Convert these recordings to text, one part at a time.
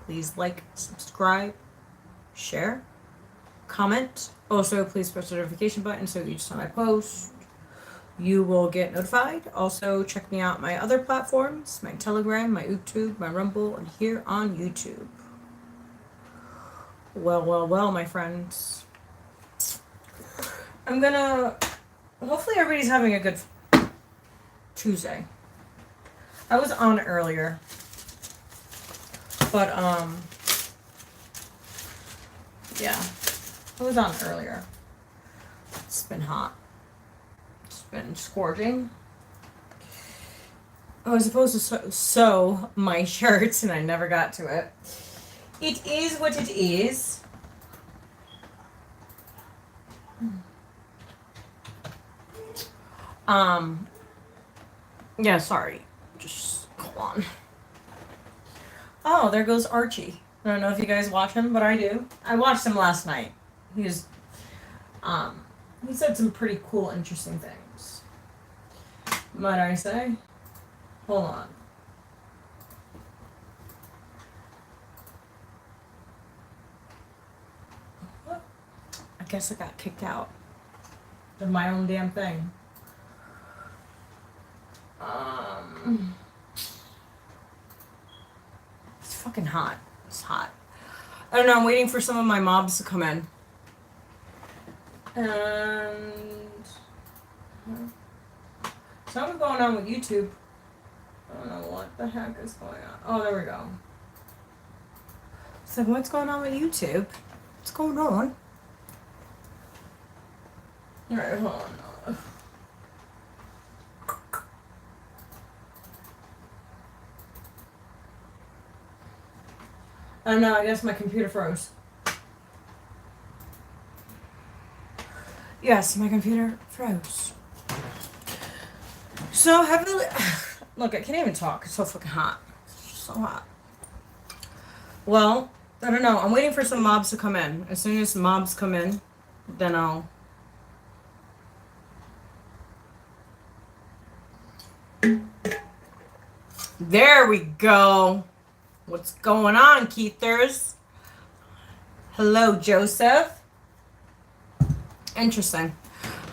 Please like, subscribe, share, comment. Also, please press the notification button so each time I post, you will get notified. Also, check me out my other platforms, my Telegram, my YouTube, my Rumble, and here on YouTube. Well, my friends. I'm gonna... Hopefully everybody's having a good Tuesday. I was on earlier. But, yeah. I was on earlier. It's been hot. It's been scorching. I was supposed to sew my shirts and I never got to it. It is what it is. Yeah, sorry. Just hold on. Oh, there goes Archie. I don't know if you guys watch him, but I do. I watched him last night. He said some pretty cool, interesting things. Might I say? Hold on. I guess I got kicked out of my own damn thing. It's fucking hot. It's hot. I don't know, I'm waiting for some of my mobs to come in. And something going on with YouTube. I don't know what the heck is going on. Oh, there we go. So what's going on with YouTube? What's going on? Alright, hold on. I don't know, I guess my computer froze. Yes, my computer froze. So heavily... Look, I can't even talk. It's so fucking hot. It's so hot. Well, I don't know. I'm waiting for some mobs to come in. As soon as mobs come in, then I'll... There we go. What's going on, Keithers? Hello, Joseph. Interesting.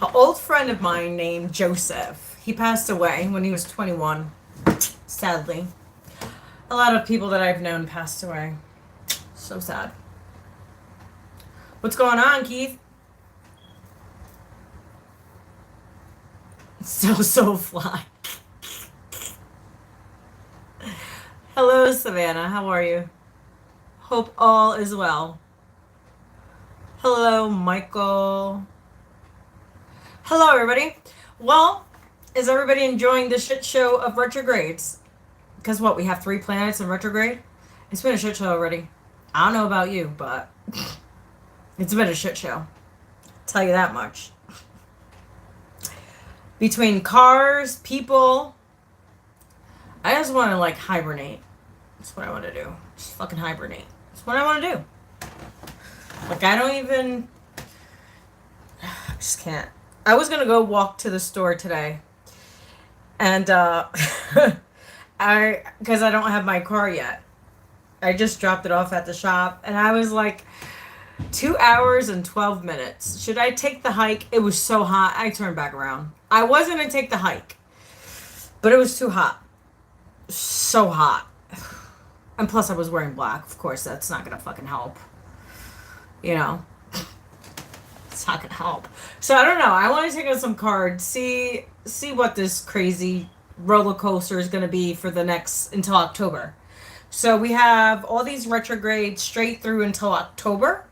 An old friend of mine named Joseph. He passed away when he was 21. Sadly. A lot of people that I've known passed away. So sad. What's going on, Keith? So fly. Hello, Savannah. How are you? Hope all is well. Hello, Michael. Hello, everybody. Well, is everybody enjoying the shit show of retrogrades? Because what, we have 3 planets in retrograde? It's been a shit show already. I don't know about you, but it's been a shit show. I'll tell you that much. Between cars, people, I just want to, like, hibernate. That's what I want to do. Just fucking hibernate. That's what I want to do. Like, I don't even... I just can't. I was going to go walk to the store today. And, because I don't have my car yet. I just dropped it off at the shop. And I was like, 2 hours and 12 minutes. Should I take the hike? It was so hot. I turned back around. I was going to take the hike. But it was too hot. So hot. And plus I was wearing black. Of course, that's not going to fucking help. You know. It's not going to help. So I don't know. I want to take out some cards. See what this crazy roller coaster is going to be for the next... Until October. So we have all these retrogrades straight through until October.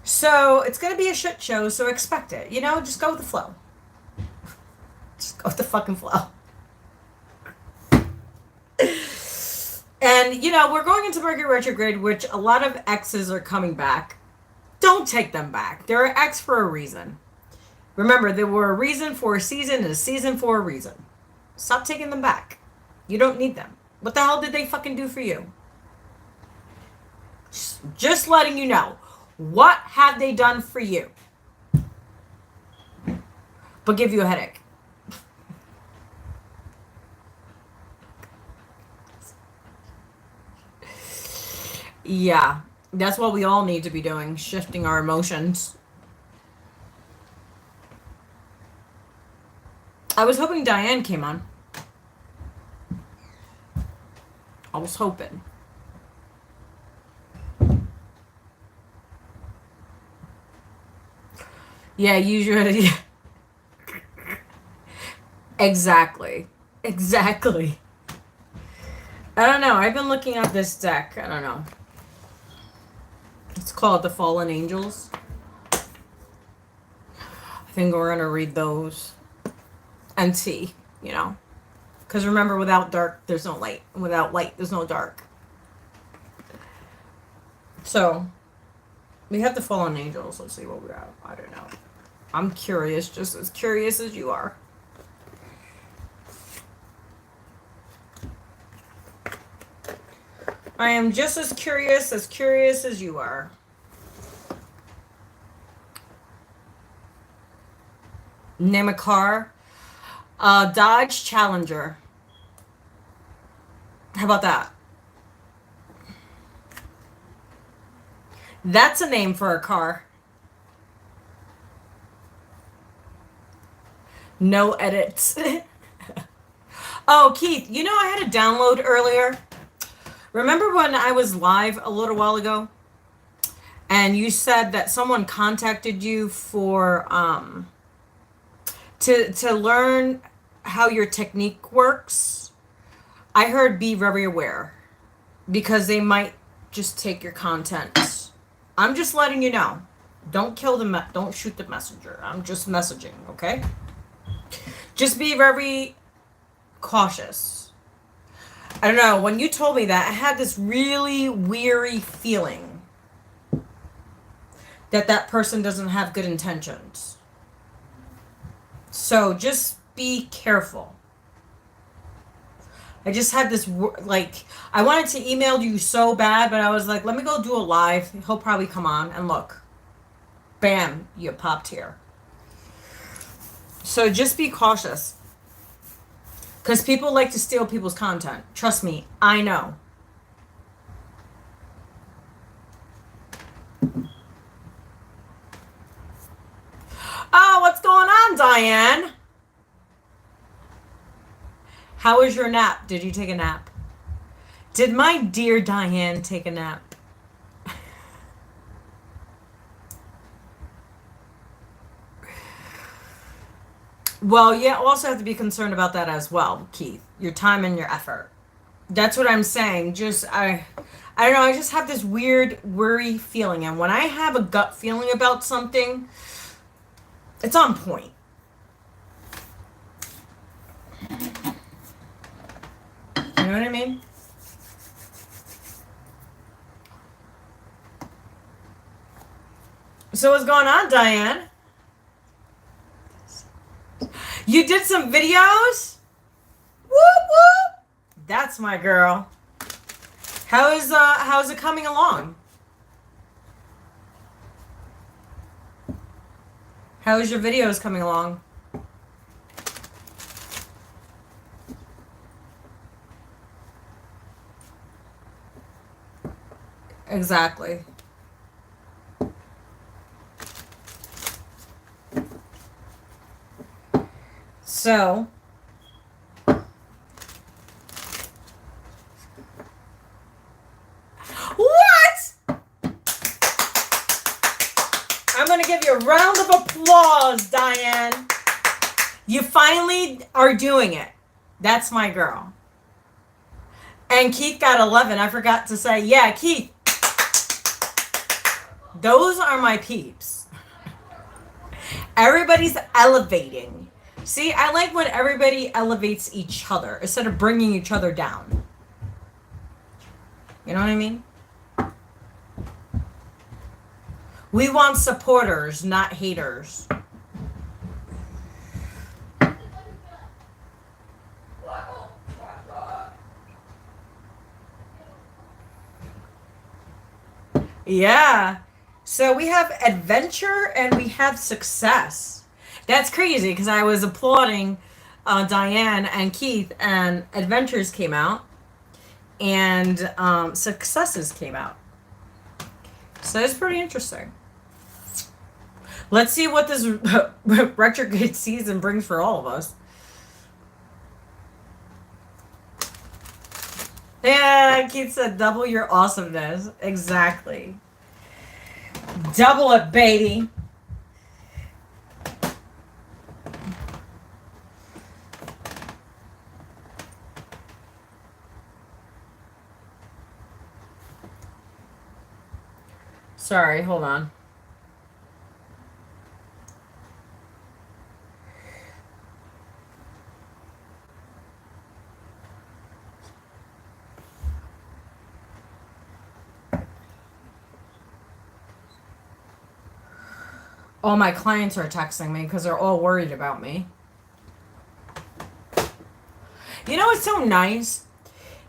So it's going to be a shit show. So expect it. You know, just go with the flow. Just go with the fucking flow. And, you know, we're going into Mercury retrograde, which a lot of exes are coming back. Don't take them back. They're an ex for a reason. Remember, there were a reason for a season and a season for a reason. Stop taking them back. You don't need them. What the hell did they fucking do for you? Just letting you know. What have they done for you? But give you a headache. Yeah, that's what we all need to be doing, shifting our emotions. I was hoping Diane came on. I was hoping. Yeah, usually. Exactly. Exactly. I don't know. I've been looking at this deck. I don't know. It's called The Fallen Angels. I think we're going to read those and see, you know. Because remember, without dark, there's no light. And without light, there's no dark. So, we have The Fallen Angels. Let's see what we have. I don't know. I'm curious, just as curious as you are. I am just as curious as you are. Name a car. Dodge Challenger. How about that? That's a name for a car. No edits. Oh, Keith, you know I had a download earlier. Remember when I was live a little while ago? And you said that someone contacted you for to learn how your technique works. I heard be very aware because they might just take your content. I'm just letting you know. Don't kill the don't shoot the messenger. I'm just messaging, okay? Just be very cautious. I don't know, when you told me that, I had this really weary feeling that that person doesn't have good intentions. So just be careful. I just had this, like, I wanted to email you so bad, but I was like, let me go do a live. He'll probably come on, and look. Bam, you popped here. So just be cautious. Because people like to steal people's content. Trust me, I know. Oh, what's going on, Diane? How was your nap? Did you take a nap? Did my dear Diane take a nap? Well, you also have to be concerned about that as well, Keith. Your time and your effort. That's what I'm saying. Just, I don't know, I just have this weird, worry feeling. And when I have a gut feeling about something, it's on point. You know what I mean? So what's going on, Diane? You did some videos? Whoop whoop! That's my girl. How's it coming along? How's your videos coming along? Exactly. So, what? I'm going to give you a round of applause, Diane. You finally are doing it. That's my girl. And Keith got 11. I forgot to say, yeah, Keith. Those are my peeps. Everybody's elevating. See, I like when everybody elevates each other instead of bringing each other down. You know what I mean? We want supporters, not haters. Yeah. So we have adventure and we have success. That's crazy because I was applauding Diane and Keith, and adventures came out and successes came out. So it's pretty interesting. Let's see what this retrograde season brings for all of us. Yeah, Keith said double your awesomeness. Exactly. Double it, baby. Sorry, hold on. All my clients are texting me because they're all worried about me. You know what's so nice?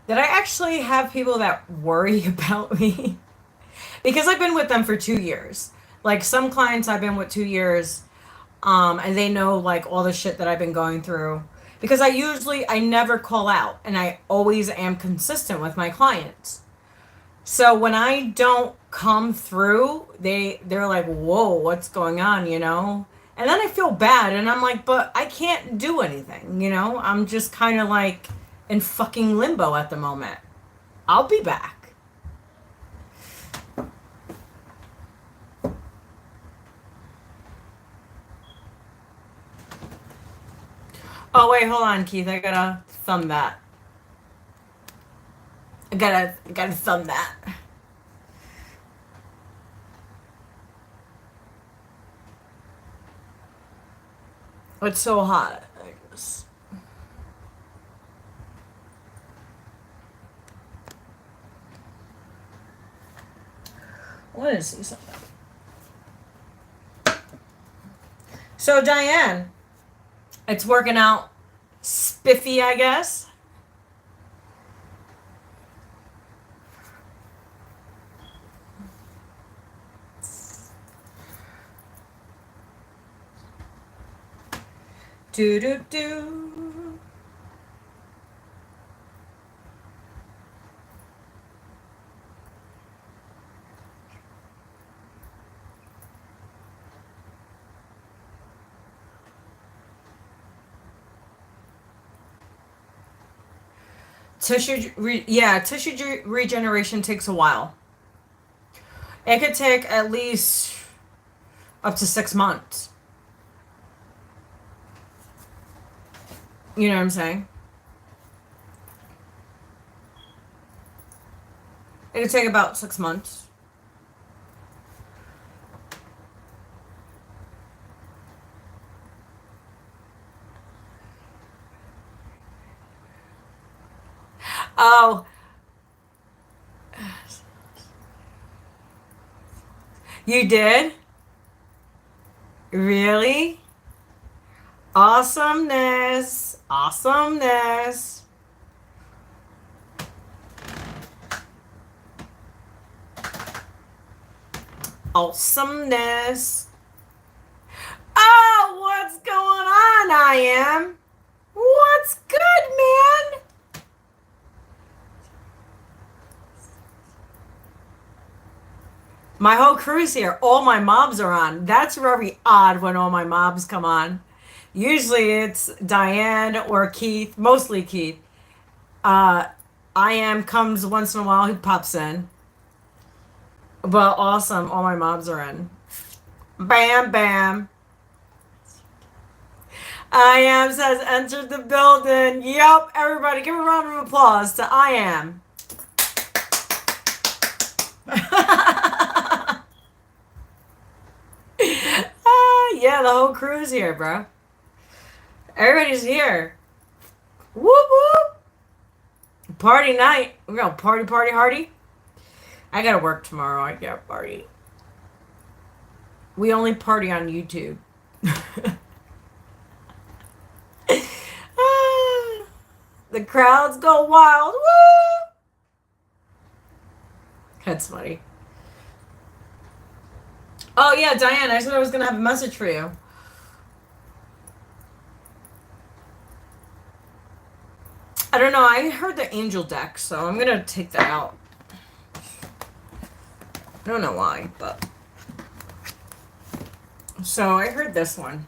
That I actually have people that worry about me. Because I've been with them for 2 years. Like, some clients I've been with 2 years, and they know, like, all the shit that I've been going through. Because I never call out, and I always am consistent with my clients. So when I don't come through, they're like, whoa, what's going on, you know? And then I feel bad, and I'm like, but I can't do anything, you know? I'm just kind of like in fucking limbo at the moment. I'll be back. Oh, wait, hold on, Keith. I gotta thumb that. I gotta thumb that. It's so hot. I guess. I want to see something. So, Diane, it's working out spiffy, I guess. Do do do. Tissue regeneration takes a while. It could take at least up to 6 months. You know what I'm saying? It could take about 6 months. Oh. You did? Really? Awesomeness. Awesomeness. Awesomeness. Oh, what's going on, I am? What's good, man? My whole crew's here. All my mobs are on. That's very odd when all my mobs come on. Usually it's Diane or Keith, mostly Keith. I am comes once in a while, he pops in. But awesome, all my mobs are in. Bam, bam. I am says entered the building. Yep, everybody give a round of applause to I am. Yeah, the whole crew's here, bro. Everybody's here. Whoop whoop. Party night. We're gonna party hardy. I gotta work tomorrow. I gotta party. We only party on YouTube. The crowds go wild. Woo! That's funny. Oh, yeah, Diane, I said I was going to have a message for you. I don't know. I heard the angel deck, so I'm going to take that out. I don't know why, but. So I heard this one.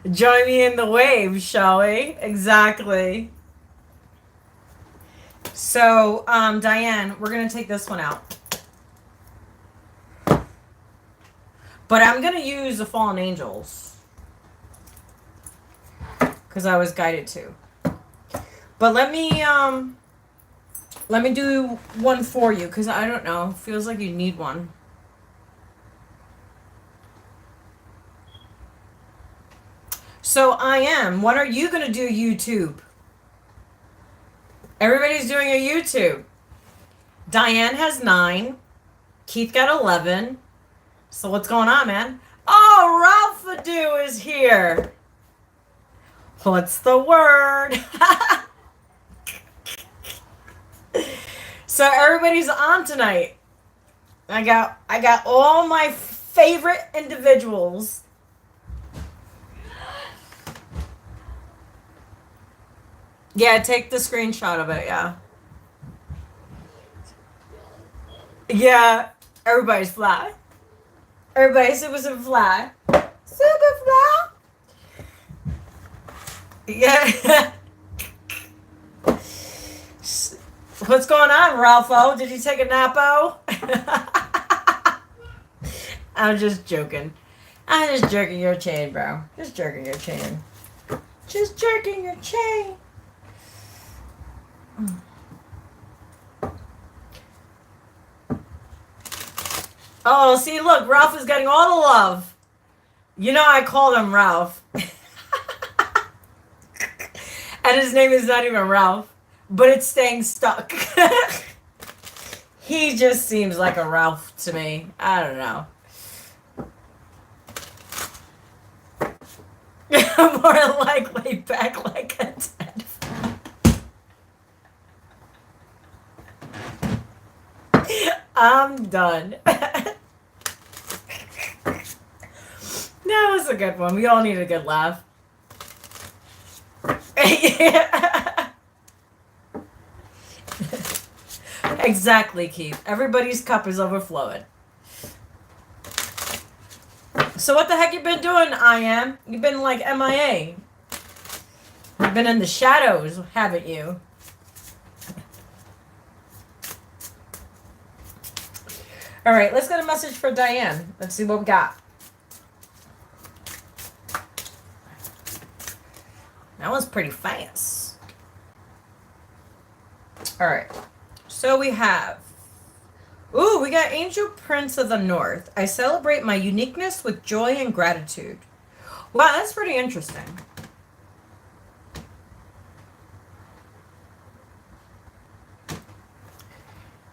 Join me in the wave, shall we? Exactly. So, Diane, we're going to take this one out. But I'm going to use the fallen angels. Because I was guided to. But let me do one for you. Because I don't know. Feels like you need one. So I am. What are you going to do, YouTube? Everybody's doing a YouTube. Diane has 9. Keith got 11. So what's going on, man? Oh, Ralph Fadu is here. What's the word? So everybody's on tonight. I got all my favorite individuals. Yeah, take the screenshot of it, yeah. Yeah, everybody's fly. Everybody's super fly. Super fly. Yeah. What's going on, Ralpho? Did you take a napo? I'm just joking. I'm just jerking your chain, bro. Just jerking your chain. Just jerking your chain. Oh, see, look, Ralph is getting all the love. You know I called him Ralph. And his name is not even Ralph. But it's staying stuck. He just seems like a Ralph to me. I don't know. More like laid back like a dead. I'm done. That was a good one. We all need a good laugh. Exactly, Keith. Everybody's cup is overflowing. So what the heck you been doing, I am? You've been like MIA. You've been in the shadows, haven't you? All right, let's get a message for Diane. Let's see what we got. That one's pretty fast. All right. So we have, ooh, we got Angel Prince of the North. I celebrate my uniqueness with joy and gratitude. Wow, that's pretty interesting.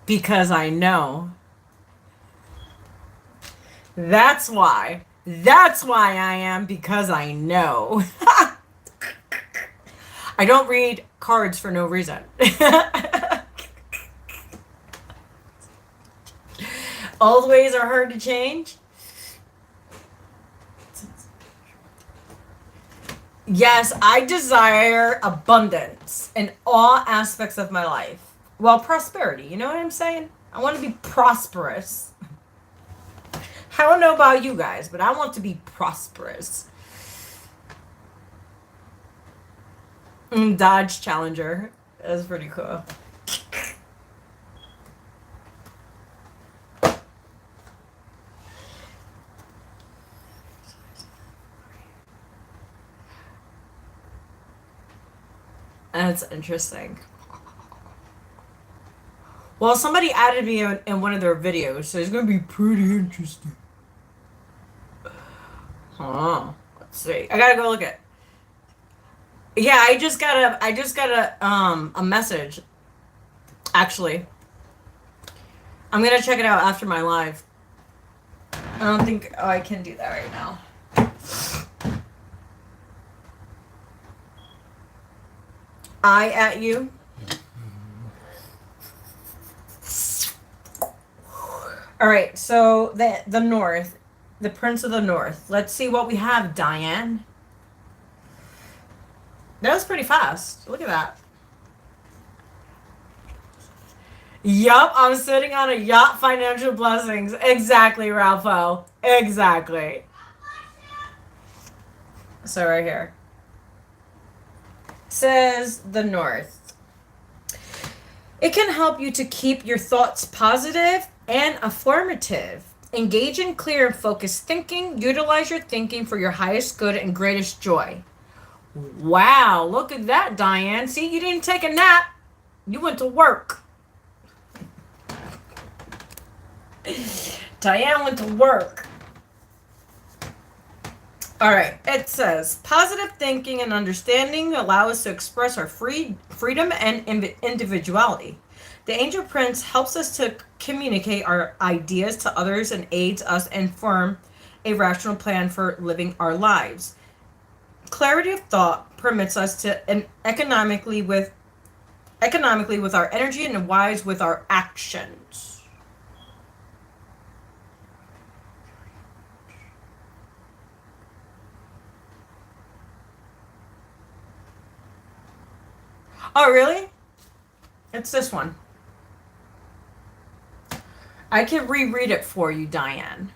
Because I know. That's why. That's why I am, because I know. I don't read cards for no reason. Old ways are hard to change. Yes, I desire abundance in all aspects of my life. Well, prosperity, you know what I'm saying? I want to be prosperous. I don't know about you guys, but I want to be prosperous. Dodge Challenger. That's pretty cool. That's interesting. Well, somebody added me in one of their videos, so it's going to be pretty interesting. Huh. Let's see. I gotta go look at. Yeah, I just got a message. Actually, I'm gonna check it out after my live. I don't think I can do that right now. I at you. All right, so the North, the Prince of the North. Let's see what we have, Diane. That was pretty fast. Look at that. Yup, I'm sitting on a yacht. Financial blessings. Exactly, Ralpho. Exactly. So right here says the North. It can help you to keep your thoughts positive and affirmative. Engage in clear and focused thinking. Utilize your thinking for your highest good and greatest joy. Wow, look at that, Diane. See, you didn't take a nap. You went to work. Diane went to work. All right, it says positive thinking and understanding allow us to express our freedom and individuality. The Angel Prince helps us to communicate our ideas to others and aids us and form a rational plan for living our lives. Clarity of thought permits us to economically with our energy and wise with our actions. Oh, really? It's this one. I can reread it for you, Diane.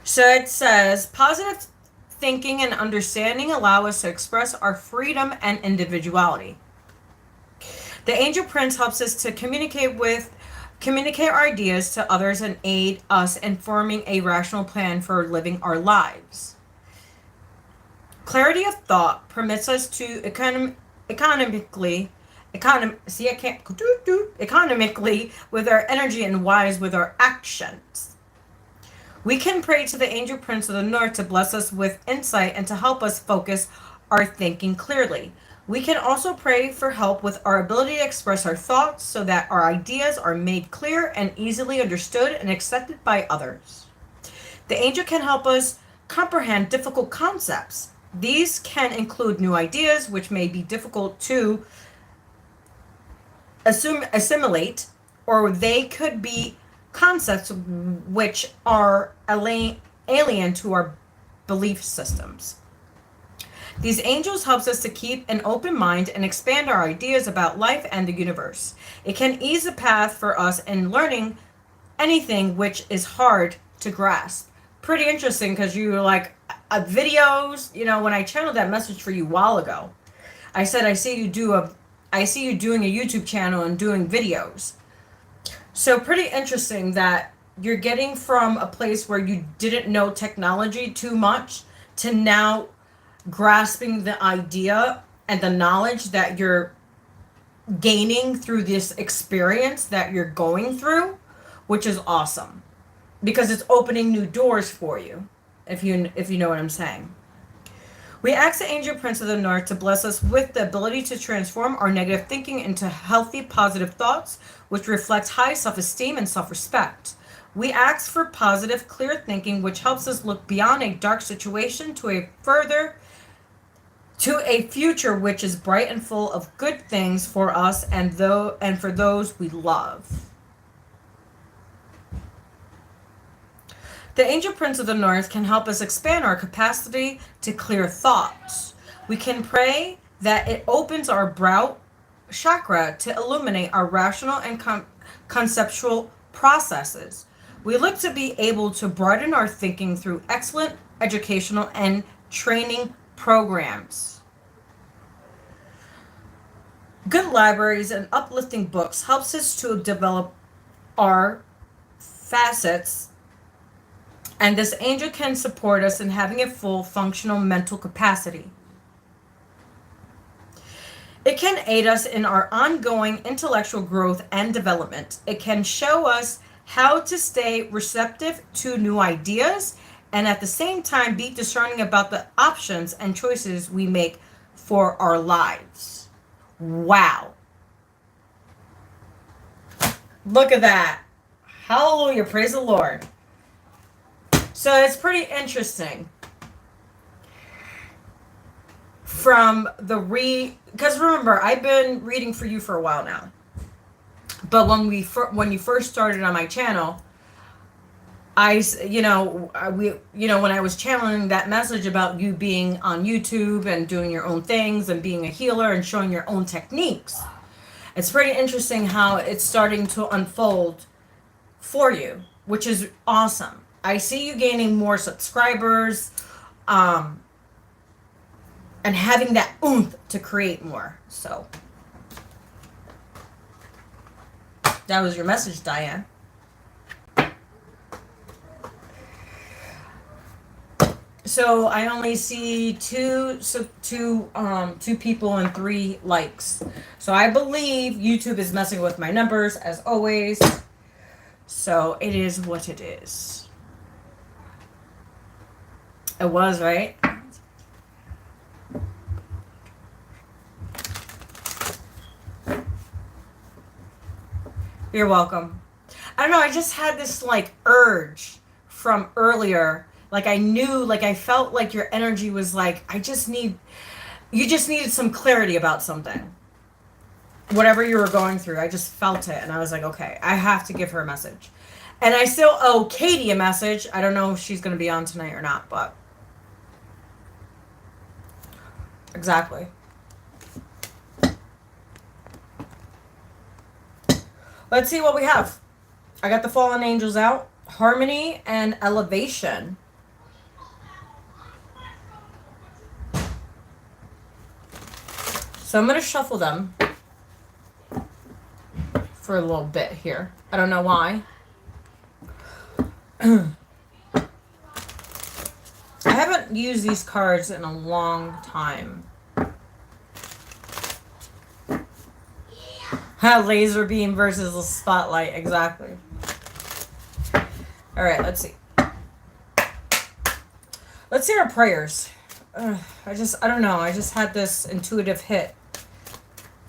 So it says, positive thinking and understanding allow us to express our freedom and individuality. The Angel Prince helps us to communicate our ideas to others and aid us in forming a rational plan for living our lives. Clarity of thought permits us to economically with our energy and wise with our actions. We can pray to the Angel Prince of the North to bless us with insight and to help us focus our thinking clearly. We can also pray for help with our ability to express our thoughts so that our ideas are made clear and easily understood and accepted by others. The angel can help us comprehend difficult concepts. These can include new ideas, which may be difficult to assimilate, or they could be concepts which are alien to our belief systems. These angels helps us to keep an open mind and expand our ideas about life and the universe. It can ease the path for us in learning anything which is hard to grasp. Pretty interesting, because you were like videos. You know, when I channeled that message for you a while ago, I said I see you doing a YouTube channel and doing videos. So pretty interesting that you're getting from a place where you didn't know technology too much to now grasping the idea and the knowledge that you're gaining through this experience that you're going through, which is awesome, because it's opening new doors for you, if you know what I'm saying. We ask the Angel Prince of the North to bless us with the ability to transform our negative thinking into healthy, positive thoughts, which reflects high self-esteem and self-respect. We ask for positive, clear thinking, which helps us look beyond a dark situation to a future which is bright and full of good things for us and for those we love. The Angel Prince of the North can help us expand our capacity to clear thoughts. We can pray that it opens our brow chakra to illuminate our rational and conceptual processes. We look to be able to broaden our thinking through excellent educational and training programs. Good libraries and uplifting books helps us to develop our facets, and this angel can support us in having a full functional mental capacity. It can aid us in our ongoing intellectual growth and development. It can show us how to stay receptive to new ideas and at the same time be discerning about the options and choices we make for our lives. Wow. Look at that. Hallelujah. Praise the Lord. So it's pretty interesting from because remember, I've been reading for you for a while now. But when you first started on my channel, when I was channeling that message about you being on YouTube and doing your own things and being a healer and showing your own techniques, it's pretty interesting how it's starting to unfold for you, which is awesome. I see you gaining more subscribers, and having that oomph to create more. So that was your message, Diane. So I only see two people and 3 likes. So I believe YouTube is messing with my numbers as always. So it is what it is. It was, right? You're welcome. I don't know, I just had this like urge from earlier. Like I knew, like I felt like your energy was like, you just needed some clarity about something. Whatever you were going through, I just felt it. And I was like, okay, I have to give her a message. And I still owe Katie a message. I don't know if she's going to be on tonight or not, but. Exactly. Let's see what we have. I got the fallen angels out. Harmony and elevation. So I'm going to shuffle them for a little bit here. I don't know why. I haven't used these cards in a long time. Laser beam versus the spotlight. Exactly. All right, let's see. Let's see our prayers. I don't know. I just had this intuitive hit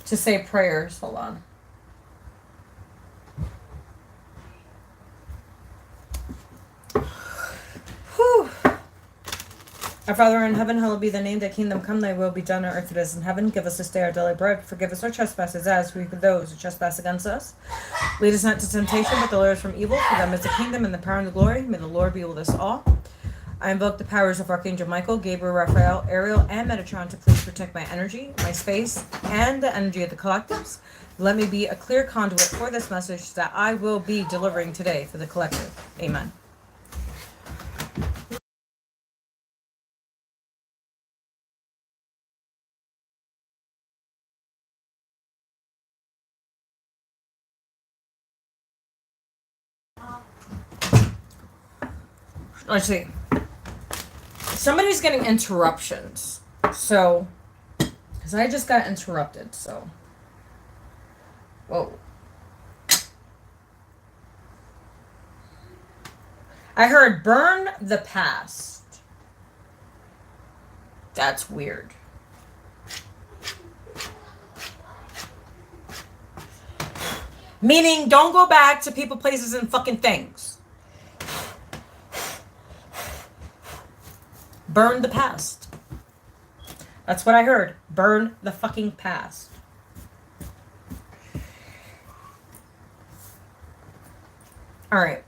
to say prayers. Hold on. Whew. Our Father in heaven, hallowed be thy name. Thy kingdom come, thy will be done on earth as it is in heaven. Give us this day our daily bread. Forgive us our trespasses as we forgive those who trespass against us. Lead us not into temptation, but deliver us from evil. For them is the kingdom and the power and the glory. May the Lord be with us all. I invoke the powers of Archangel Michael, Gabriel, Raphael, Ariel, and Metatron to please protect my energy, my space, and the energy of the collectives. Let me be a clear conduit for this message that I will be delivering today for the collective. Amen. Let's see. Somebody's getting interruptions. So, because I just got interrupted, so. Whoa. I heard burn the past. That's weird. Meaning, don't go back to people, places, and fucking things. Burn the past. That's what I heard. Burn the fucking past. All right.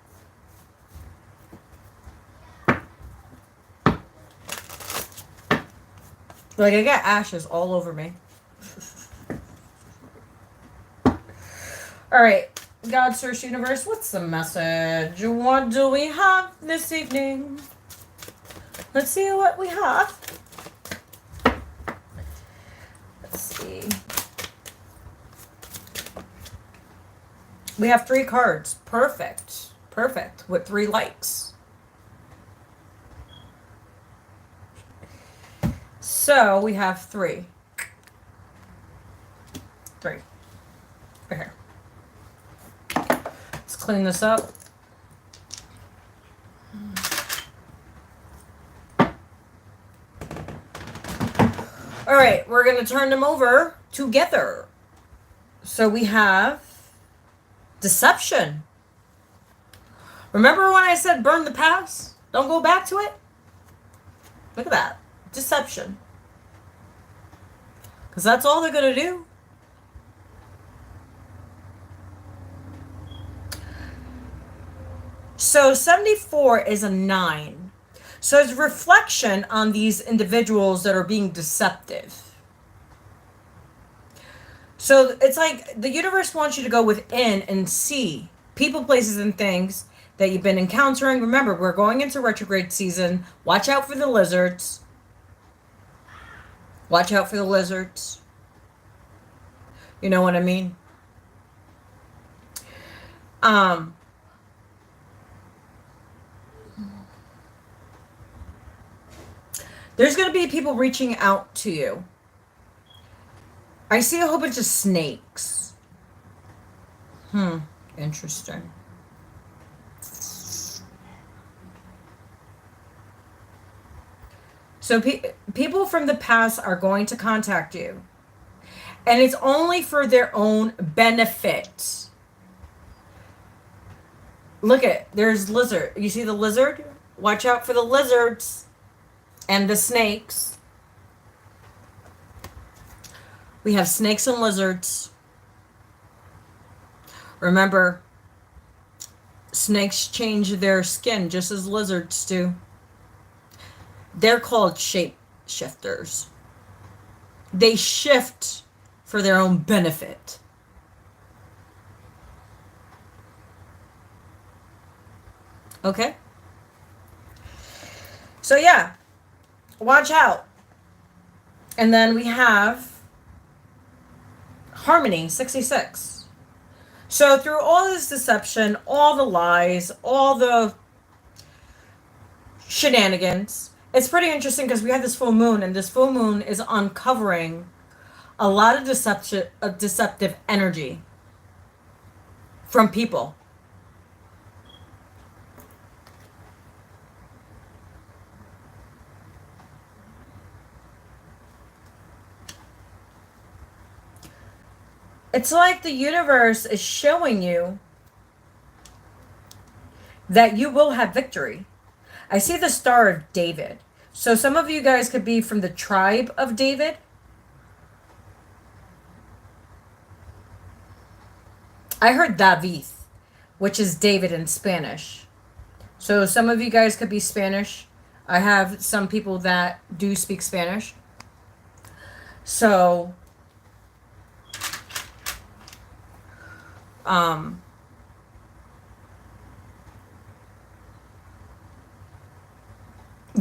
Like, I got ashes all over me. All right. God, Source, Universe, what's the message? What do we have this evening? Let's see what we have. Let's see. We have 3 cards. Perfect. Perfect. With 3 likes. So we have 3. 3. Right here. Let's clean this up. All right, we're going to turn them over together. So we have deception. Remember when I said burn the past? Don't go back to it? Look at that. Deception. Because that's all they're going to do. So 74 is a 9. So it's reflection on these individuals that are being deceptive. So it's like the universe wants you to go within and see people, places, and things that you've been encountering. Remember, we're going into retrograde season. Watch out for the lizards. Watch out for the lizards. You know what I mean? There's going to be people reaching out to you. I see a whole bunch of snakes. Interesting. So people from the past are going to contact you. And it's only for their own benefit. Look there's lizard. You see the lizard? Watch out for the lizards and the snakes. We have snakes and lizards. Remember, snakes change their skin just as lizards do. They're called shape shifters. They shift for their own benefit. Okay? So yeah, watch out. And then we have Harmony, 66. So through all this deception, all the lies, all the shenanigans, it's pretty interesting because we have this full moon, and this full moon is uncovering a lot of deceptive energy from people. It's like the universe is showing you that you will have victory. I see the Star of David. So some of you guys could be from the tribe of David. I heard David, which is David in Spanish. So some of you guys could be Spanish. I have some people that do speak Spanish. So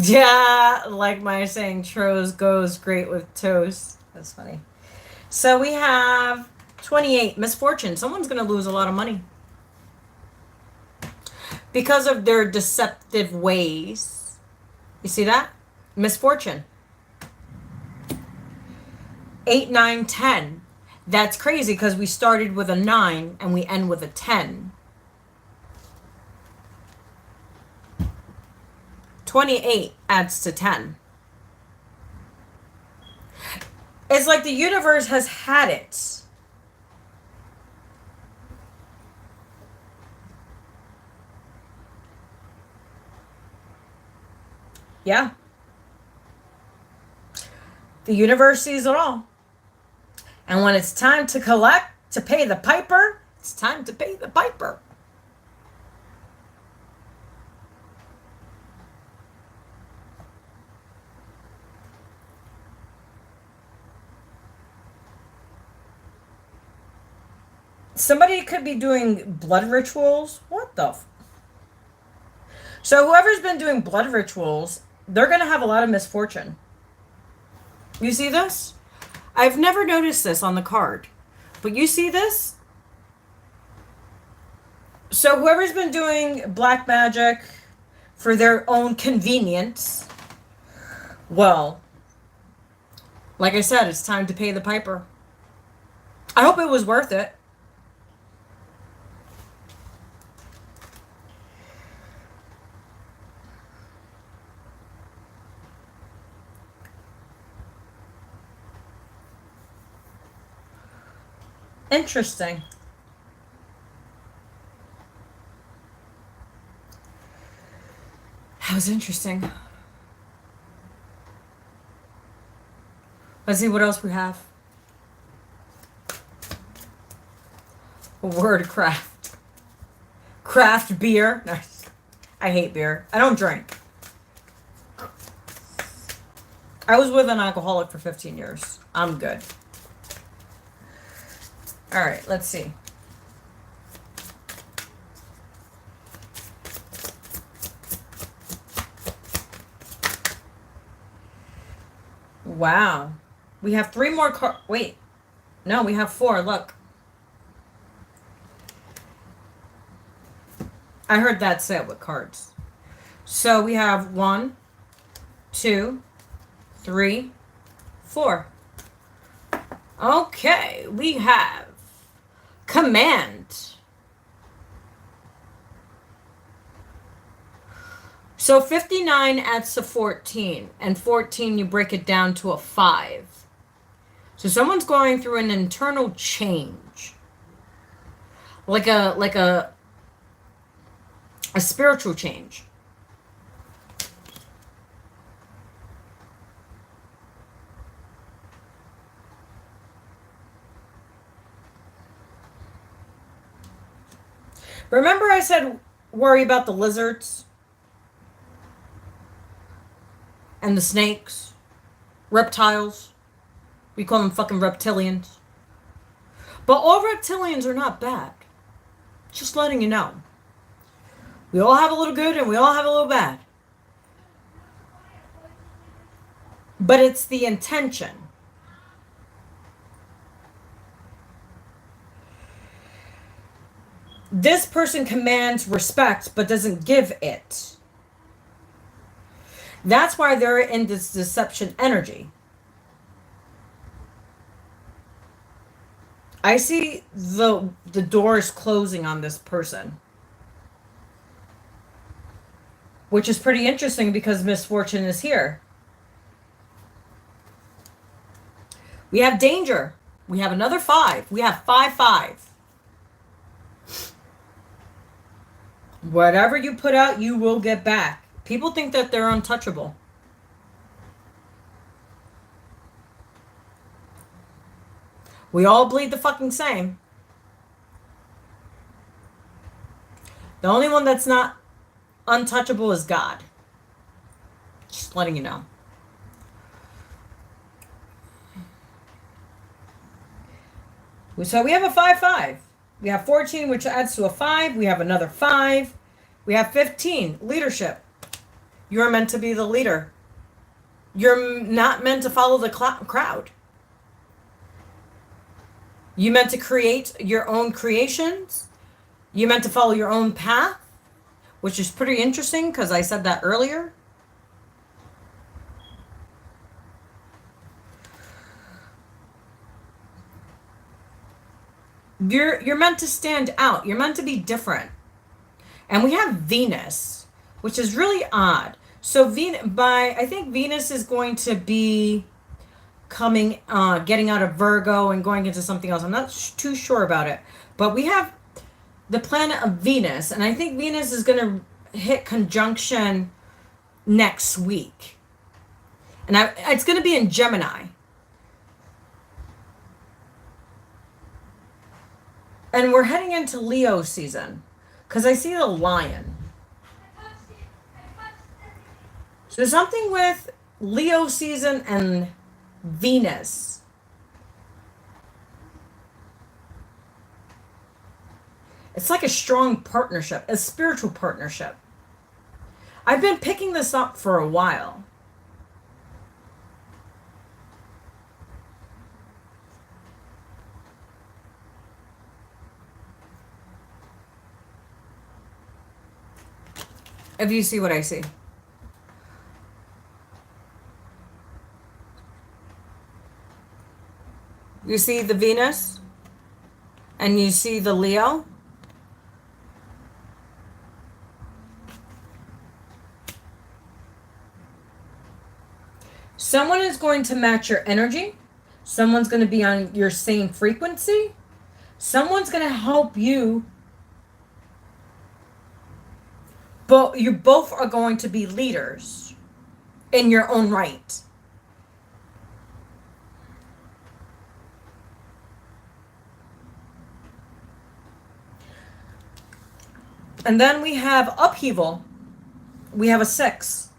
yeah, like my saying, Tros goes great with toast. That's funny. So we have 28, misfortune. Someone's going to lose a lot of money because of their deceptive ways. You see that? Misfortune. 8, 9, 10. That's crazy because we started with a 9 and we end with a 10. 28 adds to 10. It's like the universe has had it. Yeah. The universe sees it all. And when it's time to collect, to pay the piper, it's time to pay the piper. Somebody could be doing blood rituals. What the So whoever's been doing blood rituals, they're going to have a lot of misfortune. You see this? I've never noticed this on the card. But you see this? So whoever's been doing black magic for their own convenience, well, like I said, it's time to pay the piper. I hope it was worth it. Interesting. That was interesting. Let's see what else we have. Word craft. Craft beer. Nice. I hate beer. I don't drink. I was with an alcoholic for 15 years. I'm good. All right, let's see. Wow. We have 3 more cards. Wait. No, we have 4. Look. I heard that set with cards. So we have 1, 2, 3, 4. Okay, we have command. So 59 adds to 14, and 14 you break it down to a 5. So someone's going through an internal change. Like a spiritual change. Remember I said worry about the lizards? And the snakes? Reptiles? We call them fucking reptilians. But all reptilians are not bad. Just letting you know. We all have a little good and we all have a little bad. But it's the intention. This person commands respect but doesn't give it. That's why they're in this deception energy. I see the doors closing on this person. Which is pretty interesting because misfortune is here. We have danger. We have another 5. We have 5, 5. Whatever you put out, you will get back. People think that they're untouchable. We all bleed the fucking same. The only one that's not untouchable is God. Just letting you know. So we have a 5, 5. We have 14, which adds to a 5. We have another 5. We have 15, leadership. You're meant to be the leader. You're not meant to follow the crowd. You meant to create your own creations. You meant to follow your own path, which is pretty interesting because I said that earlier. You're meant to stand out. You're meant to be different. And we have Venus, which is really odd. So I think Venus is going to be coming, getting out of Virgo and going into something else. I'm not too sure about it. But we have the planet of Venus. And I think Venus is going to hit conjunction next week. And it's going to be in Gemini. And we're heading into Leo season. Because I see the lion. So something with Leo season and Venus. It's like a strong partnership, a spiritual partnership. I've been picking this up for a while. If you see what I see. You see the Venus? And you see the Leo? Someone is going to match your energy. Someone's going to be on your same frequency. Someone's going to help you. But you both are going to be leaders in your own right. And then we have upheaval. we have a 6.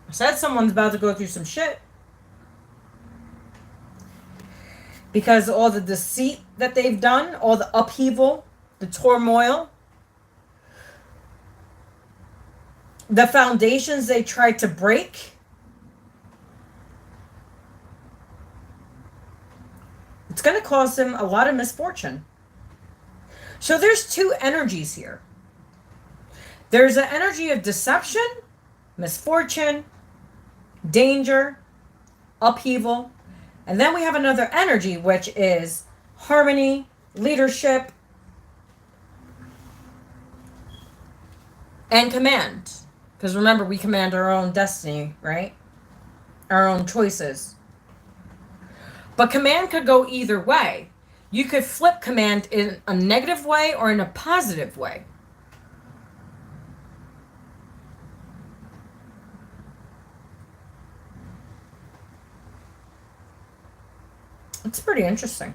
I said someone's about to go through some shit. Because all the deceit that they've done, all the upheaval, the turmoil, the foundations they tried to break, it's going to cause them a lot of misfortune. So there's 2 energies here. There's an energy of deception, misfortune, danger, upheaval. And then we have another energy, which is harmony, leadership, and command. Because remember, we command our own destiny, right? Our own choices. But command could go either way. You could flip command in a negative way or in a positive way. It's pretty interesting.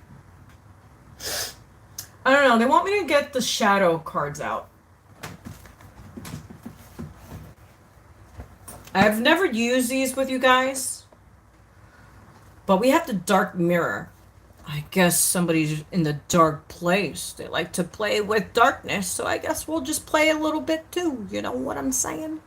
I don't know. They want me to get the shadow cards out. I've never used these with you guys. But we have the dark mirror. I guess somebody's in the dark place. They like to play with darkness. So I guess we'll just play a little bit too. You know what I'm saying?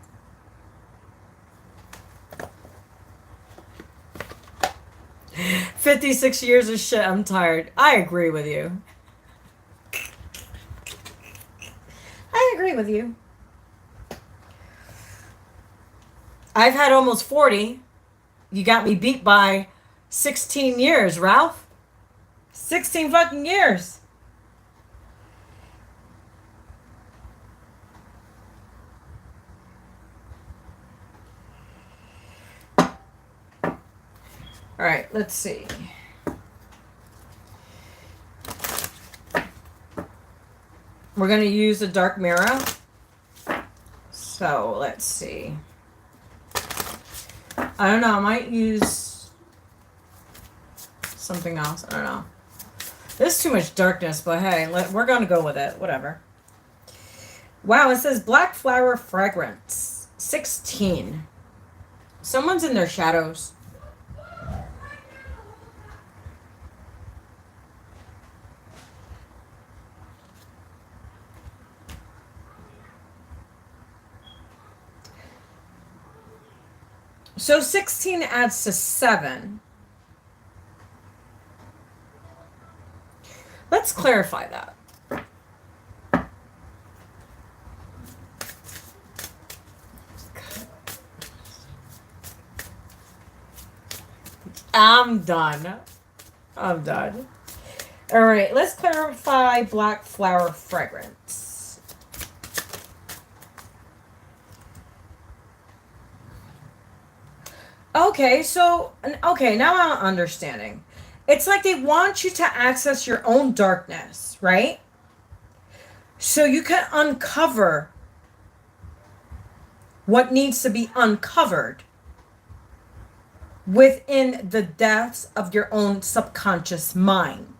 "56 years of shit, I'm tired." I agree with you. I agree with you. I've had almost 40. You got me beat by 16 years, Ralph. 16 fucking years. All right, let's see. We're going to use the dark mirror. So let's see. I don't know. I might use something else. I don't know. There's too much darkness, but hey, we're going to go with it. Whatever. Wow, it says black flower fragrance. 16. Someone's in their shadows. So 16 adds to 7. Let's clarify that. I'm done. I'm done. All right, let's clarify black flower fragrance. Okay, so, okay, now I'm understanding. It's like they want you to access your own darkness, right? So you can uncover what needs to be uncovered within the depths of your own subconscious mind.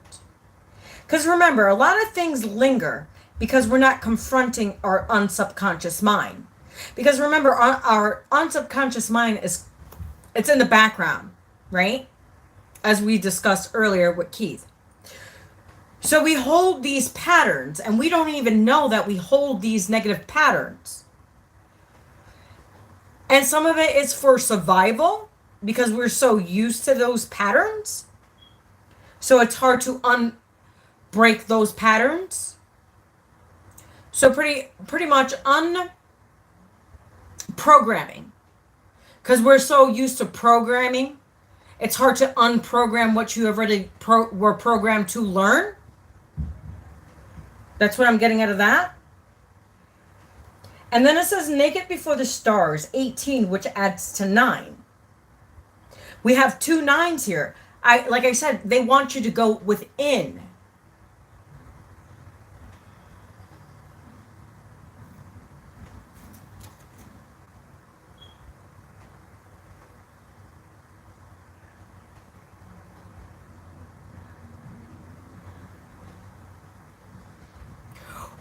Because remember, a lot of things linger because we're not confronting our unsubconscious mind. Because remember, our unsubconscious mind it's in the background, right? As we discussed earlier with Keith. So we hold these patterns and we don't even know that we hold these negative patterns. And some of it is for survival because we're so used to those patterns. So it's hard to break those patterns. So pretty much unprogramming. Because we're so used to programming, it's hard to unprogram what you already were programmed to learn. That's what I'm getting out of that. And then it says naked before the stars, 18, which adds to 9. We have 2 9s here. Like I said, they want you to go within.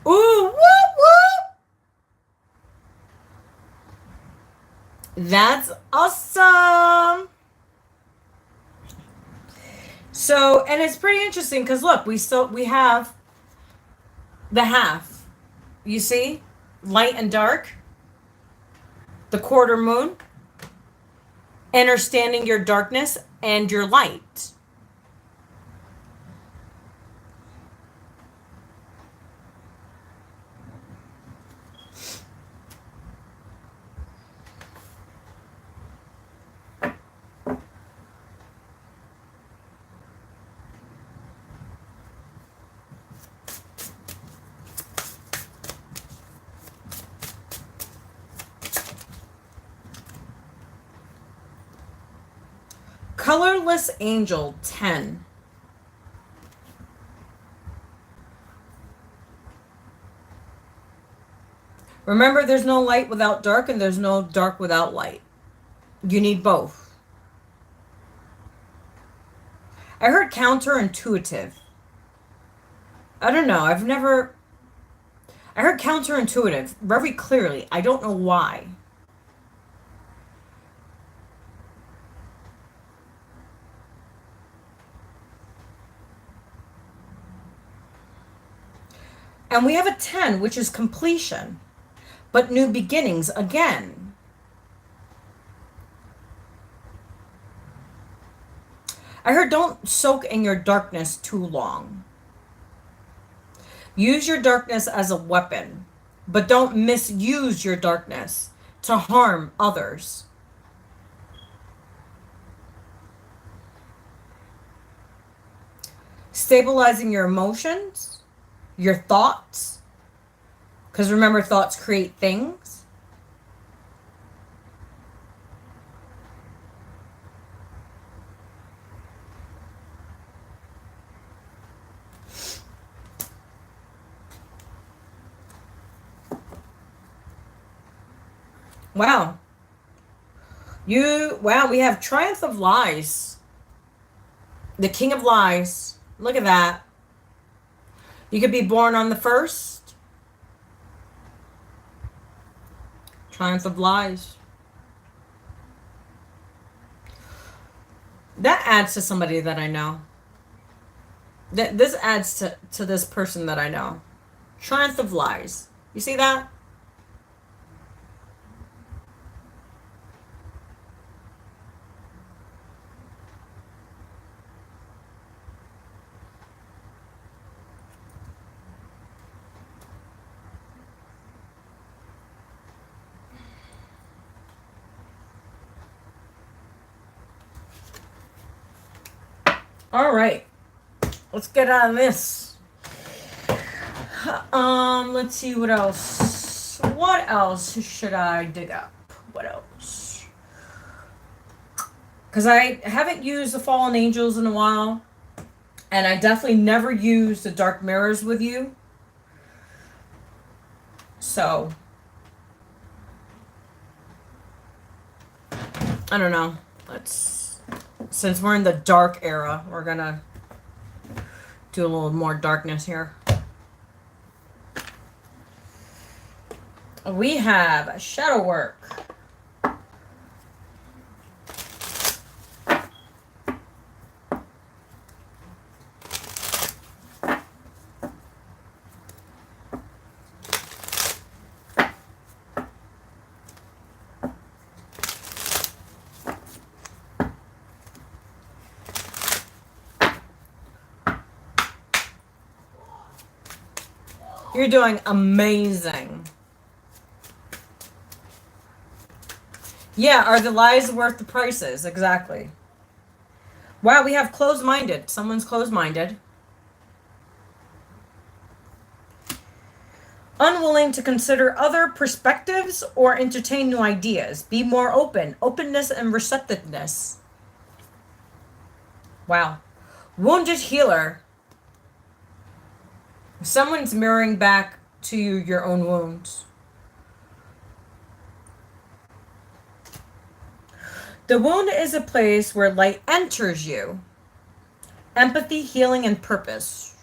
Ooh, whoop, whoop. That's awesome. So, and it's pretty interesting because look, we have the half. You see? Light and dark. The quarter moon. Understanding your darkness and your light. Colorless Angel 10. Remember, there's no light without dark, and there's no dark without light. You need both. I heard counterintuitive. I don't know. I heard counterintuitive very clearly. I don't know why. And we have a 10, which is completion, but new beginnings again. I heard don't soak in your darkness too long. Use your darkness as a weapon, but don't misuse your darkness to harm others. Stabilizing your emotions. Your thoughts, because remember, thoughts create things. Wow. Wow, we have Triumph of Lies. The King of Lies. Look at that. You could be born on the 1st. Triumph of Lies. That adds to somebody that I know. This adds to this person that I know. Triumph of Lies. You see that? All right, let's get out of this. Let's see what else. What else should I dig up? What else? Because I haven't used the Fallen Angels in a while, and I definitely never used the Dark Mirrors with you. So, I don't know. Since we're in the dark era, we're gonna do a little more darkness here. We have shadow work. You're doing amazing. Yeah, are the lies worth the prices? Exactly. Wow, we have closed-minded. Someone's closed-minded. Unwilling to consider other perspectives or entertain new ideas. Be more open. Openness and receptiveness. Wow. Wounded healer. Someone's mirroring back to you your own wounds. The wound is a place where light enters you. Empathy, healing, and purpose.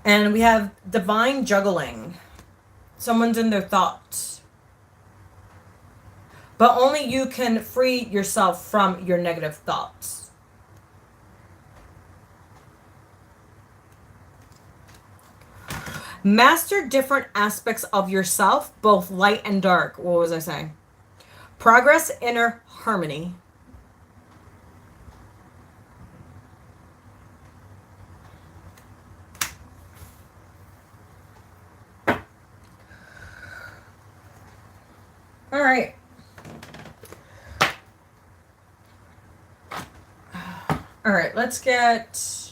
And we have divine juggling. Someone's in their thoughts. But only you can free yourself from your negative thoughts. Master different aspects of yourself, both light and dark. What was I saying? Progress inner harmony. All right. All right, let's get...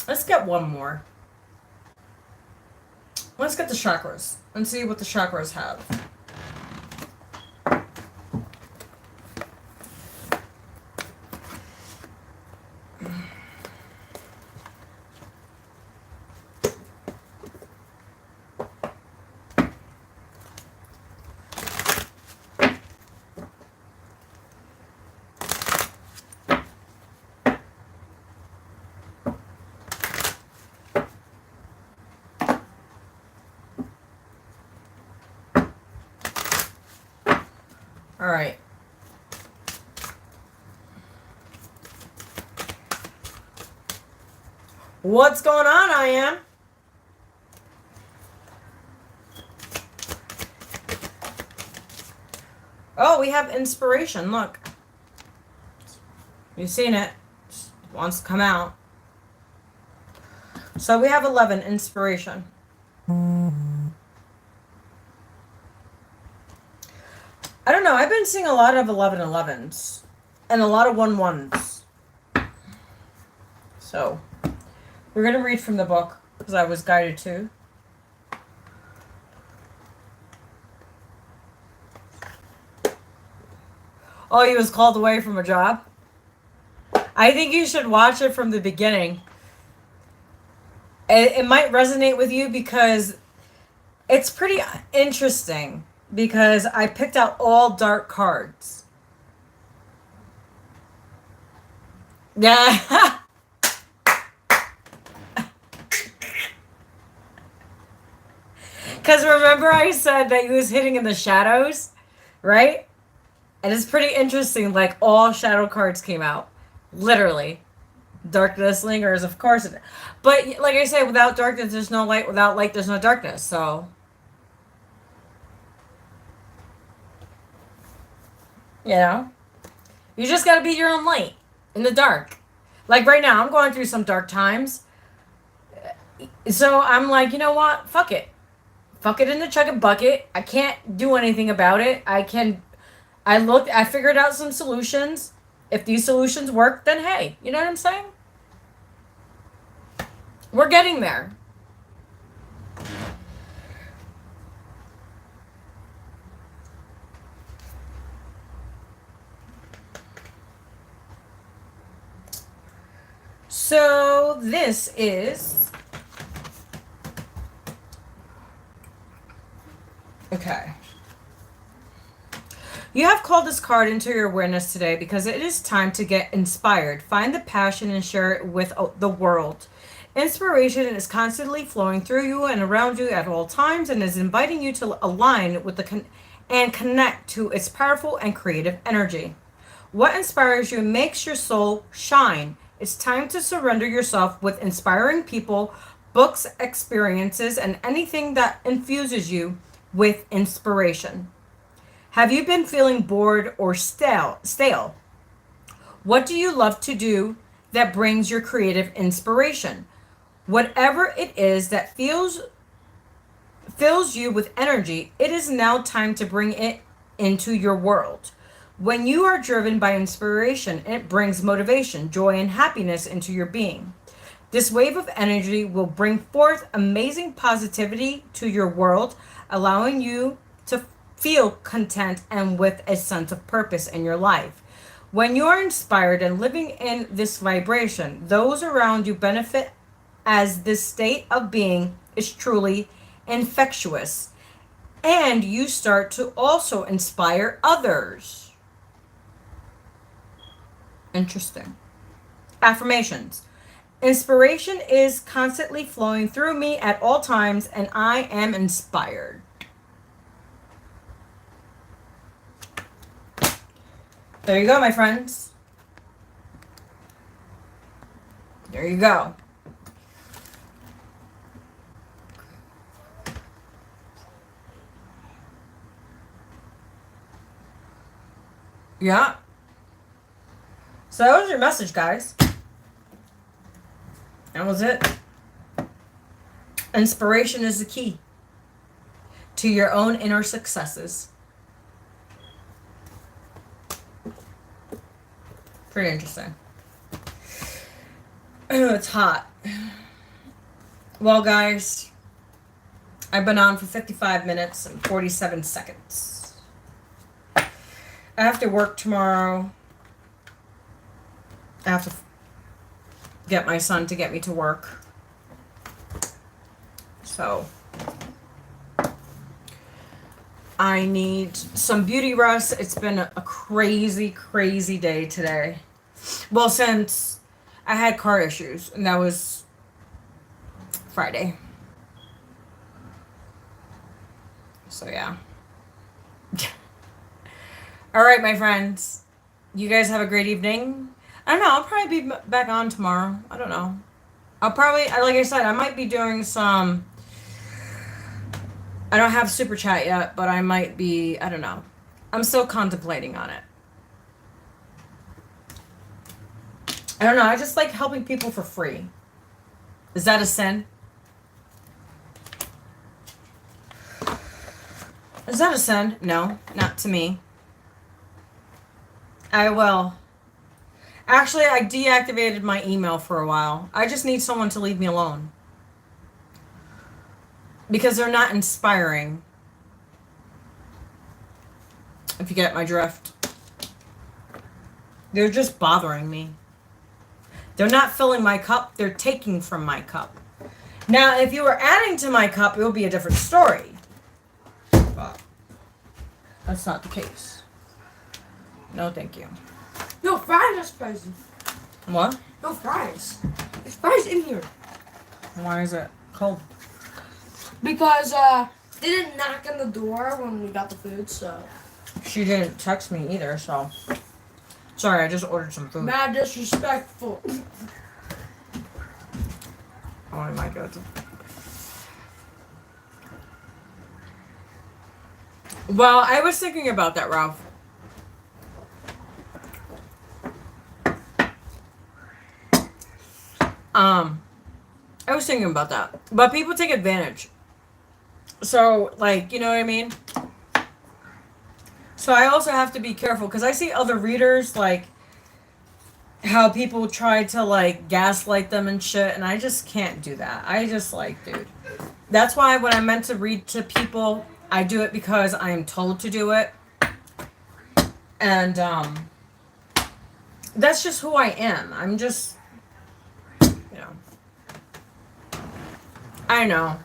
Let's get one more. Let's get the chakras and see what the chakras have. All right. What's going on, I am? Oh, we have inspiration. Look. You've seen it. Just wants to come out. So we have 11, inspiration. I don't know. I've been seeing a lot of 11-11s and a lot of 1-1s. So we're going to read from the book because I was guided to. Oh, he was called away from a job? I think you should watch it from the beginning. It might resonate with you because it's pretty interesting. Because I picked out all dark cards. Yeah. Because remember I said that he was hitting in the shadows, right? And it's pretty interesting, like all shadow cards came out. Literally. Darkness lingers, of course. But like I said, without darkness, there's no light. Without light, there's no darkness. So... You know? You just gotta be your own light in the dark. Like right now, I'm going through some dark times. So I'm like, you know what? Fuck it. Fuck it in the chuck bucket. I can't do anything about it. I figured out some solutions. If these solutions work, then hey, you know what I'm saying? We're getting there. So this is... Okay. You have called this card into your awareness today because it is time to get inspired. Find the passion and share it with the world. Inspiration is constantly flowing through you and around you at all times and is inviting you to align with and connect to its powerful and creative energy. What inspires you makes your soul shine. It's time to surrender yourself with inspiring people, books, experiences, and anything that infuses you with inspiration. Have you been feeling bored or stale? What do you love to do that brings your creative inspiration? Whatever it is that fills you with energy, it is now time to bring it into your world. When you are driven by inspiration, it brings motivation, joy, and happiness into your being. This wave of energy will bring forth amazing positivity to your world, allowing you to feel content and with a sense of purpose in your life. When you are inspired and living in this vibration, those around you benefit as this state of being is truly infectious. And you start to also inspire others. Interesting. Affirmations. Inspiration is constantly flowing through me at all times, and I am inspired. There you go, my friends. There you go. Yeah. So that was your message, guys. That was it. Inspiration is the key to your own inner successes. Pretty interesting. It's hot. Well, guys, I've been on for 55 minutes and 47 seconds. I have to work tomorrow. I have to get my son to get me to work. So I need some beauty rest. It's been a crazy, crazy day today. Well, since I had car issues, and that was Friday. So yeah. All right, my friends. You guys have a great evening. I don't know. I'll probably be back on tomorrow. I don't know. I'll probably, like I said, I might be doing some. I don't have super chat yet, but I might be. I don't know. I'm still contemplating on it. I don't know. I just like helping people for free. Is that a sin? Is that a sin? No, not to me. I will. Actually, I deactivated my email for a while. I just need someone to leave me alone. Because they're not inspiring. If you get my drift. They're just bothering me. They're not filling my cup. They're taking from my cup. Now, if you were adding to my cup, it would be a different story. But that's not the case. No, thank you. No, fries are spicy. What? No fries. There's fries in here. Why is it cold? Because they didn't knock on the door when we got the food, so. She didn't text me either, so. Sorry, I just ordered some food. Mad disrespectful. Oh my god. Well, I was thinking about that, Ralph. I was thinking about that. But people take advantage. So, like, you know what I mean? So I also have to be careful because I see other readers, like, how people try to, like, gaslight them and shit, and I just can't do that. I just, like, dude. That's why when I'm meant to read to people, I do it because I am told to do it. And, that's just who I am. I'm just, you know. I know.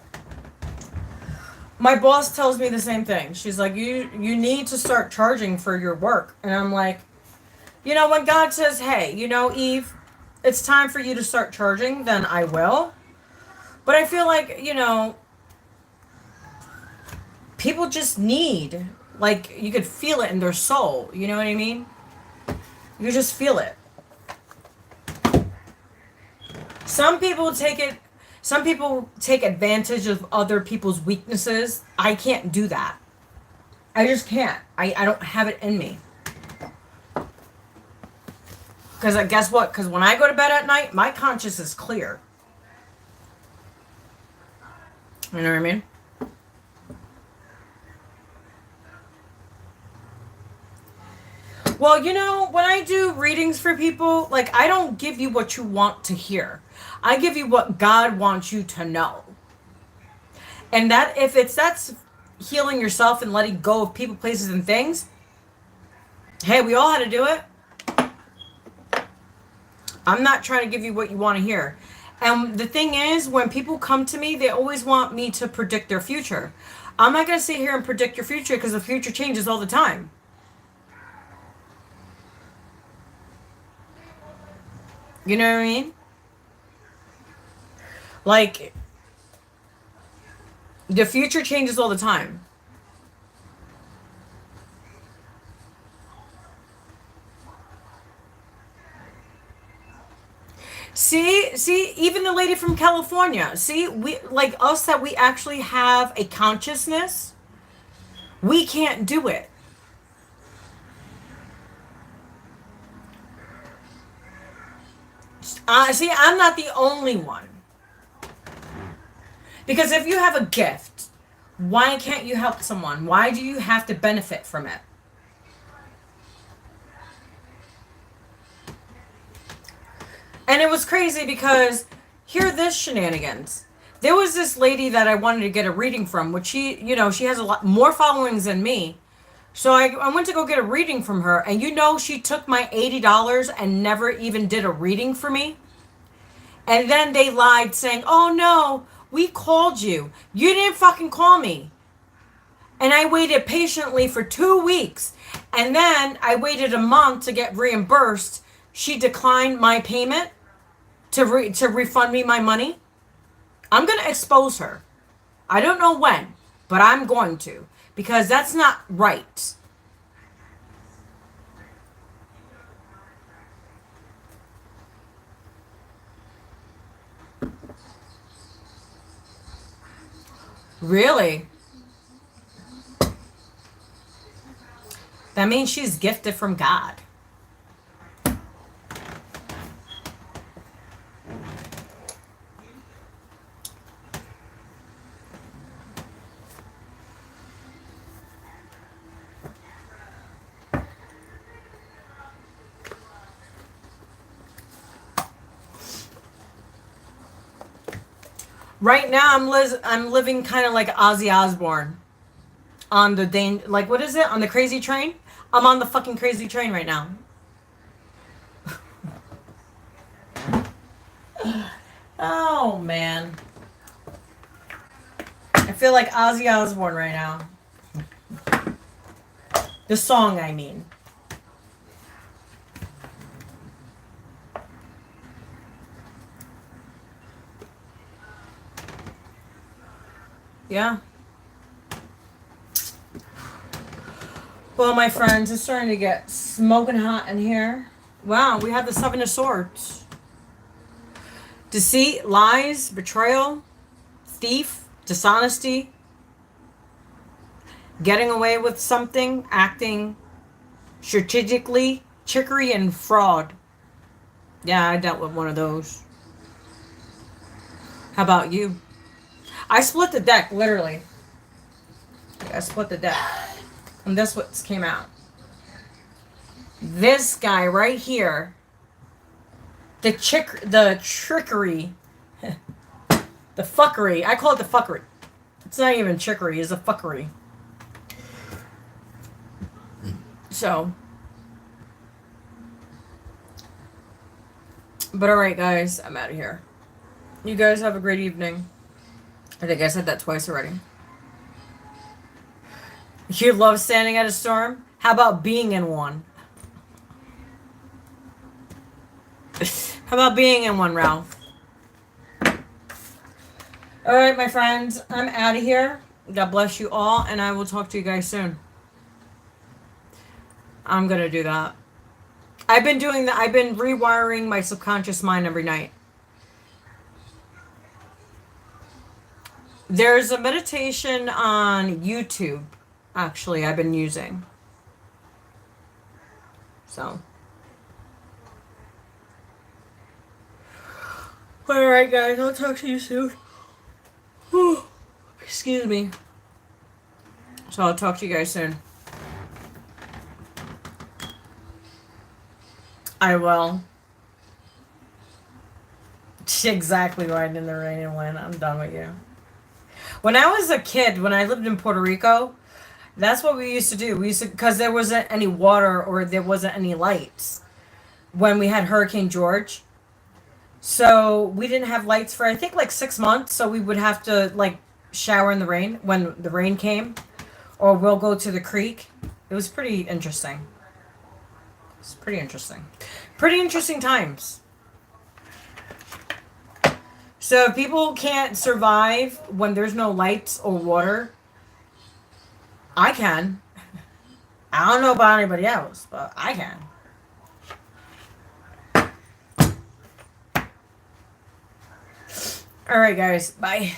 My boss tells me the same thing. She's like, you need to start charging for your work. And I'm like, you know, when God says, hey, you know, Eve, it's time for you to start charging, then I will. But I feel like, you know, people just need, like, you could feel it in their soul. You know what I mean? You just feel it. Some people take advantage of other people's weaknesses. I can't do that. I just can't. I don't have it in me. Because guess what? Because when I go to bed at night, my conscience is clear. You know what I mean? Well, you know, when I do readings for people, like, I don't give you what you want to hear. I give you what God wants you to know. And that, if that's healing yourself and letting go of people, places, and things, hey, we all had to do it. I'm not trying to give you what you want to hear. And the thing is, when people come to me, they always want me to predict their future. I'm not going to sit here and predict your future because the future changes all the time. You know what I mean? Like, the future changes all the time. See, even the lady from California. See, we like us that we actually have a consciousness. We can't do it. See, I'm not the only one. Because if you have a gift, why can't you help someone? Why do you have to benefit from it? And it was crazy because, hear this shenanigans. There was this lady that I wanted to get a reading from, which she has a lot more followings than me. So I went to go get a reading from her, and she took my $80 and never even did a reading for me. And then they lied saying, oh no, we called you. You didn't fucking call me. And I waited patiently for 2 weeks. And then I waited a month to get reimbursed. She declined my payment to refund me my money. I'm going to expose her. I don't know when, but I'm going to. Because that's not right. Really? That means she's gifted from God. Right now, I'm living kind of like Ozzy Osbourne on the what is it? On the crazy train? I'm on the fucking crazy train right now. Oh man, I feel like Ozzy Osbourne right now. The song, I mean. Yeah. Well, my friends, it's starting to get smoking hot in here. Wow, we have the Seven of Swords. Deceit, lies, betrayal, thief, dishonesty, getting away with something, acting strategically, trickery, and fraud. Yeah, I dealt with one of those. How about you? I split the deck, literally. I split the deck. And that's what came out. This guy right here. The trickery. The fuckery. I call it the fuckery. It's not even trickery, it's a fuckery. So. But alright, guys, I'm out of here. You guys have a great evening. I think I said that twice already. You love standing at a storm? How about being in one? How about being in one, Ralph? Alright, my friends. I'm out of here. God bless you all, and I will talk to you guys soon. I'm gonna do that. I've been doing that. I've been rewiring my subconscious mind every night. There's a meditation on YouTube, actually, I've been using. So. Alright, guys, I'll talk to you soon. Whew. Excuse me. So I'll talk to you guys soon. I will. Exactly right in the rain and wind. I'm done with you. When I was a kid, when I lived in Puerto Rico, that's what we used to do. We used to, because there wasn't any water or there wasn't any lights when we had Hurricane George. So we didn't have lights for, I think, like 6 months. So we would have to, like, shower in the rain when the rain came. Or we'll go to the creek. It was pretty interesting. It's pretty interesting. Pretty interesting times. So if people can't survive when there's no lights or water, I can. I don't know about anybody else, but I can. All right, guys. Bye.